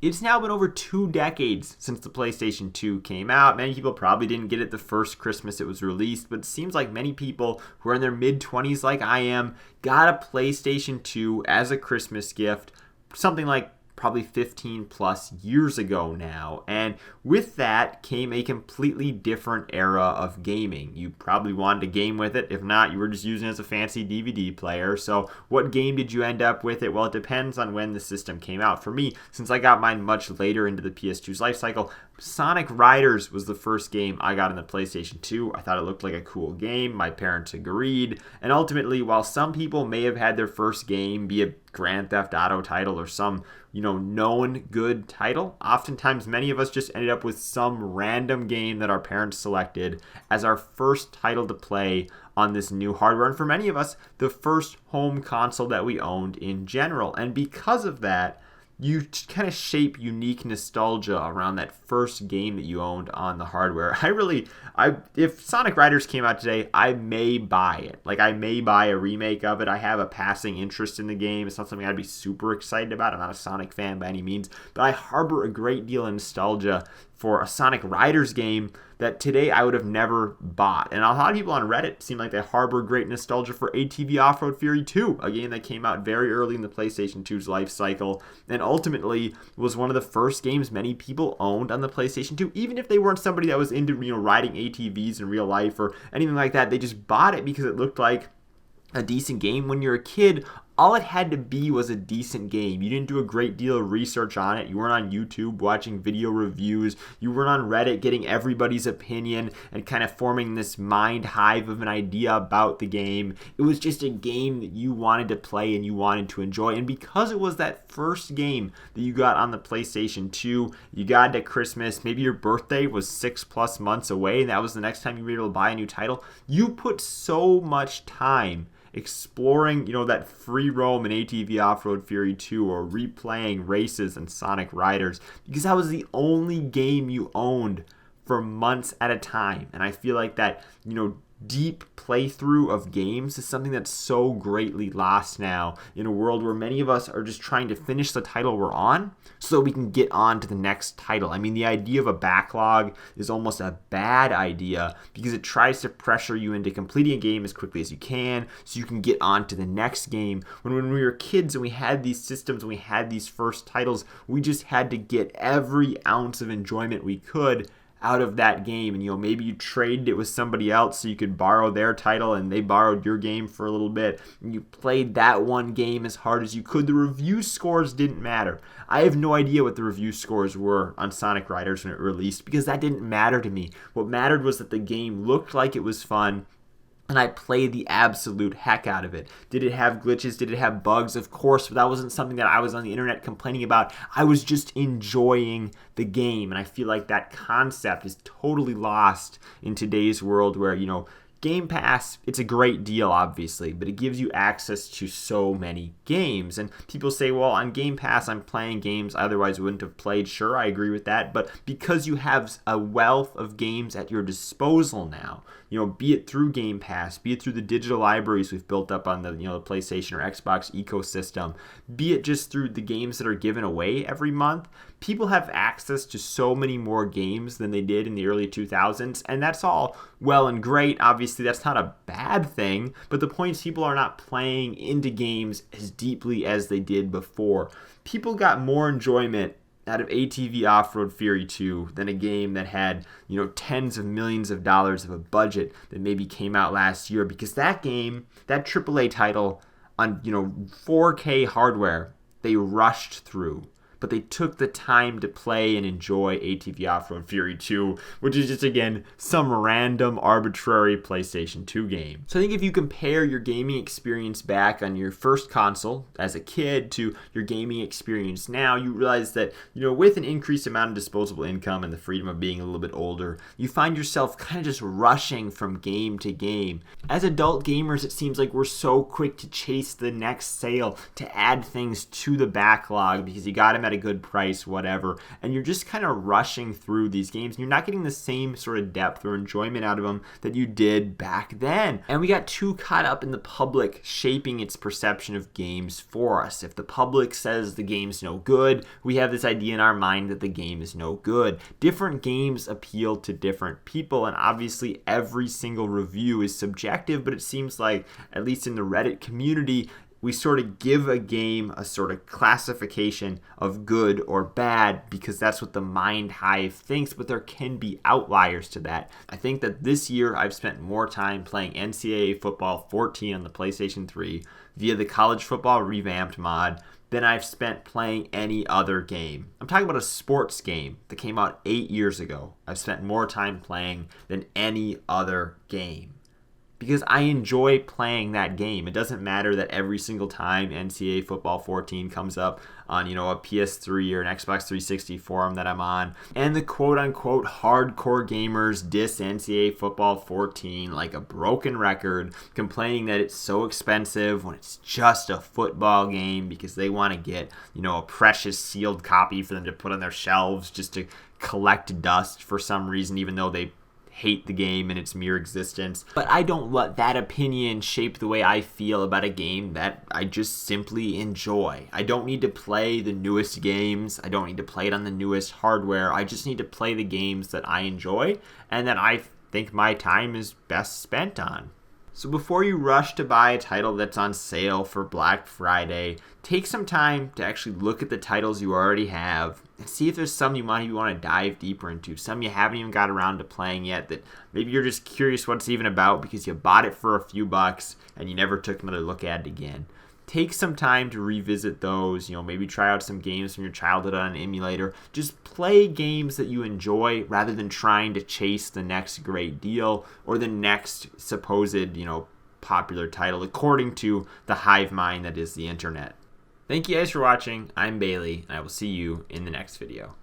It's now been over 2 decades since the PlayStation 2 came out. Many people probably didn't get it the first Christmas it was released, but it seems like many people who are in their mid-20s like I am got a PlayStation 2 as a Christmas gift, something like probably 15 plus years ago now. And with that came a completely different era of gaming. You probably wanted to game with it. If not, you were just using it as a fancy DVD player. So what game did you end up with it? Well, it depends on when the system came out. For me, since I got mine much later into the PS2's life cycle, Sonic Riders was the first game I got in the PlayStation 2. I thought it looked like a cool game. My parents agreed. And ultimately, while some people may have had their first game be a Grand Theft Auto title or some, known good title, oftentimes many of us just ended up with some random game that our parents selected as our first title to play on this new hardware. And for many of us, the first home console that we owned in general. And because of that, you kind of shape unique nostalgia around that first game that you owned on the hardware. If Sonic Riders came out today, I may buy it. Like, I may buy a remake of it. I have a passing interest in the game. It's not something I'd be super excited about. I'm not a Sonic fan by any means, but I harbor a great deal of nostalgia for a Sonic Riders game that today I would have never bought. And a lot of people on Reddit seem like they harbor great nostalgia for ATV Off-Road Fury 2, a game that came out very early in the PlayStation 2's life cycle and ultimately was one of the first games many people owned on the PlayStation 2. Even if they weren't somebody that was into riding ATVs in real life or anything like that, they just bought it because it looked like a decent game. When you're a kid, all it had to be was a decent game. You didn't do a great deal of research on it. You weren't on YouTube watching video reviews. You weren't on Reddit getting everybody's opinion and kind of forming this mind hive of an idea about the game. It was just a game that you wanted to play and you wanted to enjoy. And because it was that first game that you got on the PlayStation 2, you got it at Christmas, maybe your birthday was 6+ months away, and that was the next time you were able to buy a new title, you put so much time exploring, that free roam in ATV Off-Road Fury 2 or replaying races and Sonic Riders because that was the only game you owned for months at a time. And I feel like that, deep playthrough of games is something that's so greatly lost now in a world where many of us are just trying to finish the title we're on so we can get on to the next title. I mean, the idea of a backlog is almost a bad idea because it tries to pressure you into completing a game as quickly as you can so you can get on to the next game. When we were kids and we had these systems and we had these first titles, we just had to get every ounce of enjoyment we could out of that game. And maybe you traded it with somebody else so you could borrow their title and they borrowed your game for a little bit and you played that one game as hard as you could. The review scores didn't matter. I have no idea what the review scores were on Sonic Riders when it released because that didn't matter to me. What mattered was that the game looked like it was fun and I played the absolute heck out of it. Did it have glitches? Did it have bugs? Of course, but that wasn't something that I was on the internet complaining about. I was just enjoying the game, and I feel like that concept is totally lost in today's world where, Game Pass, it's a great deal, obviously, but it gives you access to so many games. And people say, well, on Game Pass, I'm playing games I otherwise wouldn't have played. Sure, I agree with that. But because you have a wealth of games at your disposal now, be it through Game Pass, be it through the digital libraries we've built up on the, the PlayStation or Xbox ecosystem, be it just through the games that are given away every month, people have access to so many more games than they did in the early 2000s, and that's all well and great. Obviously, that's not a bad thing, but the point is people are not playing into games as deeply as they did before. People got more enjoyment out of ATV Off-Road Fury 2 than a game that had, tens of millions of dollars of a budget that maybe came out last year, because that game, that AAA title on, 4K hardware, they rushed through. But they took the time to play and enjoy ATV Off-Road Fury 2, which is just, again, some random, arbitrary PlayStation 2 game. So I think if you compare your gaming experience back on your first console as a kid to your gaming experience now, you realize that, with an increased amount of disposable income and the freedom of being a little bit older, you find yourself kind of just rushing from game to game. As adult gamers, it seems like we're so quick to chase the next sale, to add things to the backlog because you got them at at a good price, whatever, and you're just kind of rushing through these games. You're not getting the same sort of depth or enjoyment out of them that you did back then. And we got too caught up in the public shaping its perception of games for us. If the public says the game's no good, we have this idea in our mind that the game is no good. Different games appeal to different people, and obviously every single review is subjective, but it seems like, at least in the Reddit community, we sort of give a game a sort of classification of good or bad because that's what the mind hive thinks, but there can be outliers to that. I think that this year I've spent more time playing NCAA Football 14 on the PlayStation 3 via the College Football Revamped mod than I've spent playing any other game. I'm talking about a sports game that came out 8 years ago. I've spent more time playing than any other game, because I enjoy playing that game. It doesn't matter that every single time NCAA Football 14 comes up on, a PS3 or an Xbox 360 forum that I'm on, and the quote-unquote hardcore gamers diss NCAA Football 14 like a broken record, complaining that it's so expensive when it's just a football game because they want to get, a precious sealed copy for them to put on their shelves just to collect dust for some reason, even though they hate the game and its mere existence. But I don't let that opinion shape the way I feel about a game that I just simply enjoy. I don't need to play the newest games. I don't need to play it on the newest hardware. I just need to play the games that I enjoy and that I think my time is best spent on. So before you rush to buy a title that's on sale for Black Friday, take some time to actually look at the titles you already have and see if there's some you might want to dive deeper into, some you haven't even got around to playing yet that maybe you're just curious what it's even about because you bought it for a few bucks and you never took another look at it again. Take some time to revisit those, maybe try out some games from your childhood on an emulator. Just play games that you enjoy rather than trying to chase the next great deal or the next supposed, popular title according to the hive mind that is the internet. Thank you guys for watching. I'm Bailey, and I will see you in the next video.